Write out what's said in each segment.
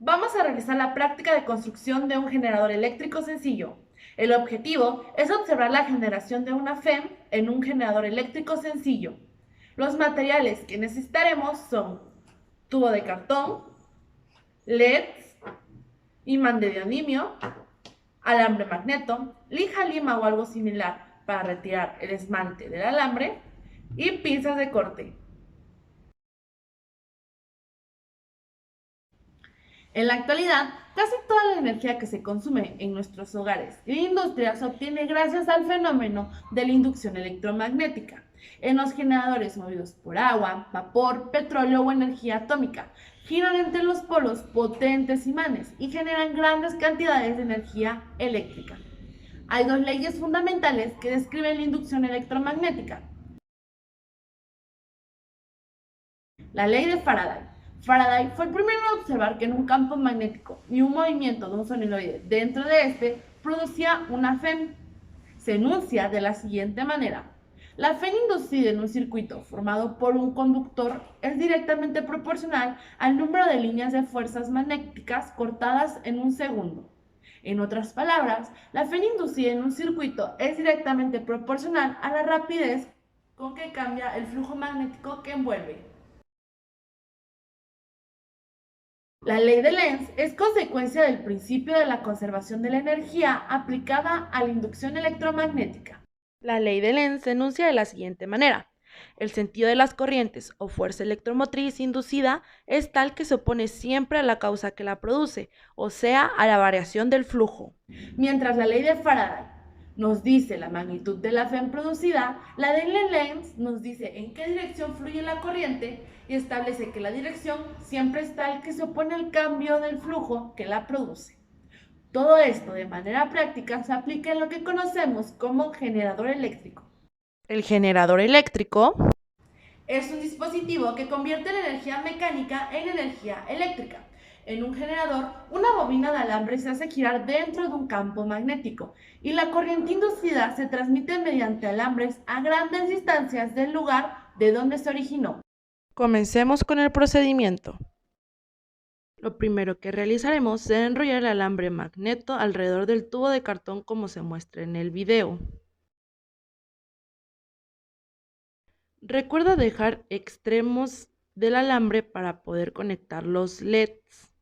Vamos a realizar la práctica de construcción de un generador eléctrico sencillo. El objetivo es observar la generación de una FEM en un generador eléctrico sencillo. Los materiales que necesitaremos son tubo de cartón, LEDs, imán de neodimio, alambre magneto, lija lima o algo similar para retirar el esmalte del alambre y pinzas de corte. En la actualidad, casi toda la energía que se consume en nuestros hogares y industrias se obtiene gracias al fenómeno de la inducción electromagnética. En los generadores movidos por agua, vapor, petróleo o energía atómica, giran entre los polos potentes imanes y generan grandes cantidades de energía eléctrica. Hay dos leyes fundamentales que describen la inducción electromagnética. La ley de Faraday. Faraday fue el primero en observar que en un campo magnético y un movimiento de un soniloide dentro de este producía una FEM. Se enuncia de la siguiente manera. La FEM inducida en un circuito formado por un conductor es directamente proporcional al número de líneas de fuerzas magnéticas cortadas en un segundo. En otras palabras, la FEM inducida en un circuito es directamente proporcional a la rapidez con que cambia el flujo magnético que envuelve. La ley de Lenz es consecuencia del principio de la conservación de la energía aplicada a la inducción electromagnética. La ley de Lenz se enuncia de la siguiente manera. El sentido de las corrientes o fuerza electromotriz inducida es tal que se opone siempre a la causa que la produce, o sea, a la variación del flujo. Mientras la ley de Faraday nos dice la magnitud de la FEM producida, la ley de Lenz nos dice en qué dirección fluye la corriente y establece que la dirección siempre es tal que se opone al cambio del flujo que la produce. Todo esto de manera práctica se aplica en lo que conocemos como generador eléctrico. El generador eléctrico es un dispositivo que convierte la energía mecánica en energía eléctrica. En un generador, una bobina de alambre se hace girar dentro de un campo magnético y la corriente inducida se transmite mediante alambres a grandes distancias del lugar de donde se originó. Comencemos con el procedimiento. Lo primero que realizaremos será enrollar el alambre magneto alrededor del tubo de cartón como se muestra en el video. Recuerda dejar extremos del alambre para poder conectar los LEDs.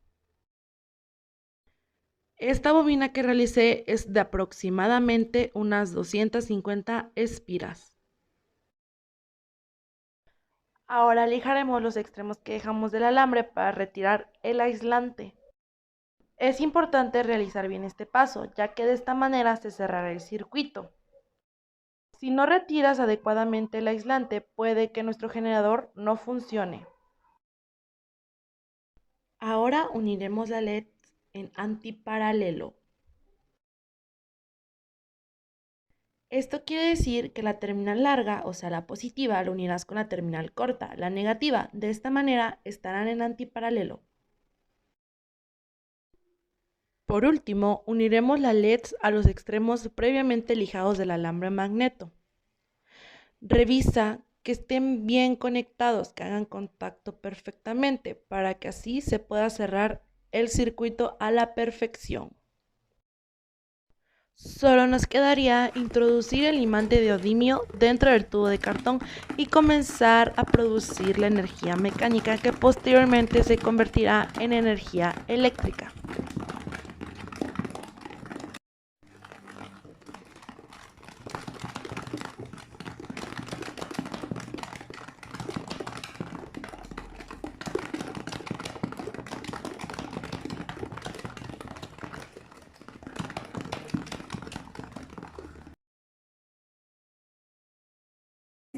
Esta bobina que realicé es de aproximadamente unas 250 espiras. Ahora lijaremos los extremos que dejamos del alambre para retirar el aislante. Es importante realizar bien este paso, ya que de esta manera se cerrará el circuito. Si no retiras adecuadamente el aislante, puede que nuestro generador no funcione. Ahora uniremos la LED en antiparalelo. Esto quiere decir que la terminal larga, o sea la positiva, la unirás con la terminal corta, la negativa. De esta manera estarán en antiparalelo. Por último, uniremos las LEDs a los extremos previamente lijados del alambre magneto. Revisa que estén bien conectados, que hagan contacto perfectamente, para que así se pueda cerrar el circuito a la perfección. Solo nos quedaría introducir el imán de neodimio dentro del tubo de cartón y comenzar a producir la energía mecánica que posteriormente se convertirá en energía eléctrica.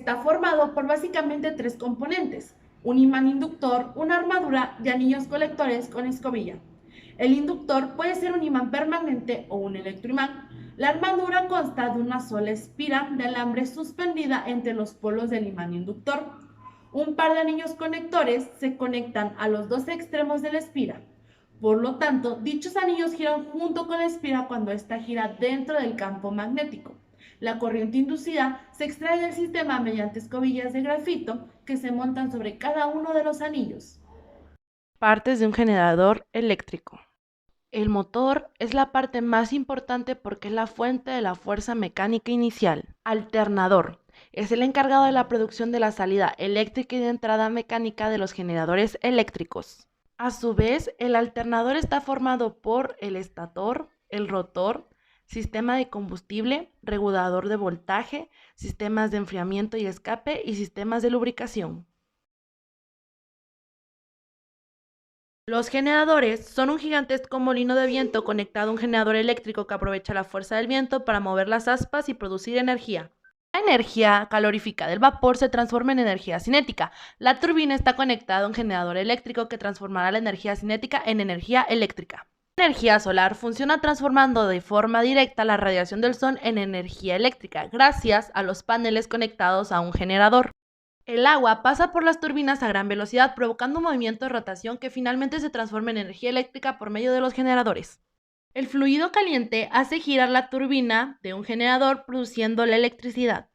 Está formado por básicamente tres componentes: un imán inductor, una armadura y anillos colectores con escobilla. El inductor puede ser un imán permanente o un electroimán. La armadura consta de una sola espira de alambre suspendida entre los polos del imán inductor. Un par de anillos conectores se conectan a los dos extremos de la espira. Por lo tanto, dichos anillos giran junto con la espira cuando ésta gira dentro del campo magnético. La corriente inducida se extrae del sistema mediante escobillas de grafito que se montan sobre cada uno de los anillos. Partes de un generador eléctrico. El motor es la parte más importante porque es la fuente de la fuerza mecánica inicial. Alternador. Es el encargado de la producción de la salida eléctrica y de entrada mecánica de los generadores eléctricos. A su vez, el alternador está formado por el estator, el rotor, sistema de combustible, regulador de voltaje, sistemas de enfriamiento y escape y sistemas de lubricación. Los generadores son un gigantesco molino de viento conectado a un generador eléctrico que aprovecha la fuerza del viento para mover las aspas y producir energía. La energía calorífica del vapor se transforma en energía cinética. La turbina está conectada a un generador eléctrico que transformará la energía cinética en energía eléctrica. La energía solar funciona transformando de forma directa la radiación del sol en energía eléctrica gracias a los paneles conectados a un generador. El agua pasa por las turbinas a gran velocidad, provocando un movimiento de rotación que finalmente se transforma en energía eléctrica por medio de los generadores. El fluido caliente hace girar la turbina de un generador produciendo la electricidad.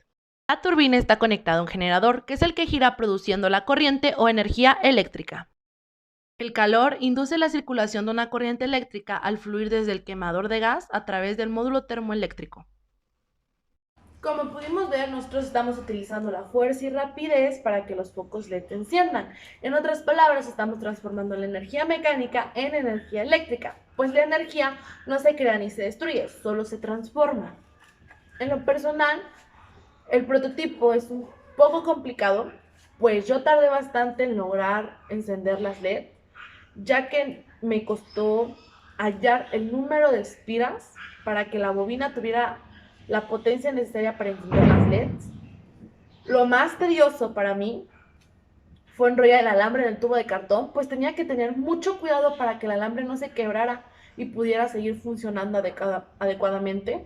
La turbina está conectada a un generador, que es el que gira produciendo la corriente o energía eléctrica. El calor induce la circulación de una corriente eléctrica al fluir desde el quemador de gas a través del módulo termoeléctrico. Como pudimos ver, nosotros estamos utilizando la fuerza y rapidez para que los focos LED enciendan. En otras palabras, estamos transformando la energía mecánica en energía eléctrica, pues la energía no se crea ni se destruye, solo se transforma. En lo personal, el prototipo es un poco complicado, pues yo tardé bastante en lograr encender las LED, ya que me costó hallar el número de espiras para que la bobina tuviera la potencia necesaria para encender las LEDs. Lo más tedioso para mí fue enrollar el alambre en el tubo de cartón, pues tenía que tener mucho cuidado para que el alambre no se quebrara y pudiera seguir funcionando adecuadamente.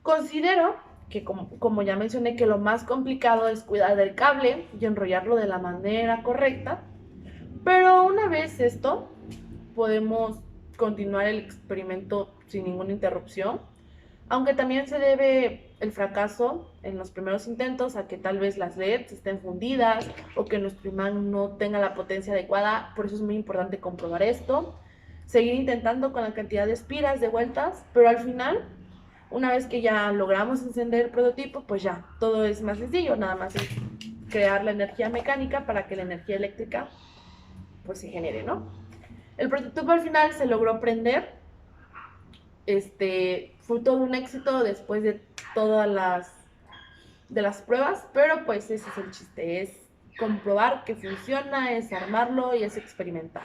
Considero que, como ya mencioné, que lo más complicado es cuidar del cable y enrollarlo de la manera correcta, pero una vez esto, podemos continuar el experimento sin ninguna interrupción. Aunque también se debe el fracaso en los primeros intentos a que tal vez las LEDs estén fundidas o que nuestro imán no tenga la potencia adecuada, por eso es muy importante comprobar esto. Seguir intentando con la cantidad de espiras, de vueltas, pero al final, una vez que ya logramos encender el prototipo, pues ya, todo es más sencillo, nada más es crear la energía mecánica para que la energía eléctrica pues se genere, ¿no? El prototipo al final se logró prender. Fue todo un éxito después de todas las pruebas, pero pues ese es el chiste, es comprobar que funciona, es armarlo y es experimentar.